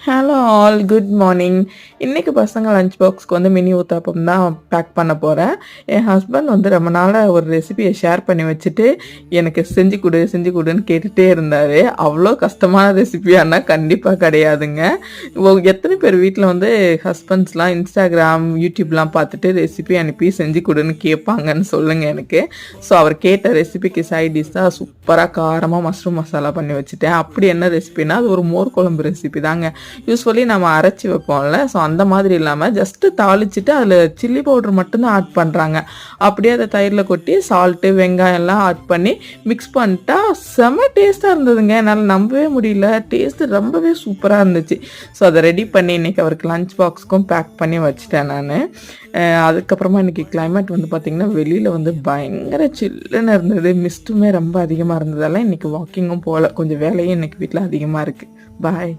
Hello all, good morning. இன்றைக்கி பசங்க lunch பாக்ஸ்க்கு வந்து மினி ஊத்தாப்பம் தான் பேக் பண்ண போகிறேன். என் ஹஸ்பண்ட் வந்து ரொம்ப நாளாக ஒரு ரெசிபியை ஷேர் பண்ணி வச்சுட்டு எனக்கு செஞ்சு கொடுன்னு கேட்டுகிட்டே இருந்தார். அவ்வளோ கஷ்டமான ரெசிபியானா கண்டிப்பாக கிடையாதுங்க. எத்தனை பேர் வீட்டில் வந்து ஹஸ்பண்ட்ஸ்லாம் இன்ஸ்டாகிராம் யூடியூப்லாம் பார்த்துட்டு ரெசிபி அனுப்பி செஞ்சு கொடுன்னு கேட்பாங்கன்னு சொல்லுங்கள் எனக்கு. ஸோ அவர் கேட்ட ரெசிபிக்கு சைட் டிஷ் தான் சூப்பராக காரமாக மஷ்ரூம் மசாலா பண்ணி வச்சுட்டேன். அப்படி என்ன ரெசிபினா அது ஒரு மோர் குழம்பு ரெசிபி தாங்க. யூஸ்வலி நம்ம அரைச்சி வைப்போம்ல, ஸோ அந்த மாதிரி இல்லாமல் ஜஸ்ட்டு தாளிச்சிட்டு அதில் சில்லி பவுடர் மட்டும்தான் ஆட் பண்ணுறாங்க. அப்படியே அதை தயிரில் கொட்டி சால்ட்டு வெங்காயம்லாம் ஆட் பண்ணி மிக்ஸ் பண்ணிட்டா செம்ம டேஸ்ட்டாக இருந்ததுங்க. என்னால் நம்பவே முடியல. டேஸ்ட்டு ரொம்பவே சூப்பராக இருந்துச்சு. ஸோ அதை ரெடி பண்ணி இன்றைக்கி அவருக்கு லஞ்ச் பாக்ஸ்க்கும் பேக் பண்ணி வச்சுட்டேன் நான். அதுக்கப்புறமா இன்றைக்கி கிளைமேட் வந்து பார்த்திங்கன்னா வெளியில் வந்து பயங்கர சில்லுன்னு இருந்தது. மிஸ்ட்டுமே ரொம்ப அதிகமாக இருந்ததால் இன்றைக்கி வாக்கிங்கும் போகல. கொஞ்சம் வேலையும் இன்றைக்கி வீட்டில் அதிகமாக இருக்குது. பாய்.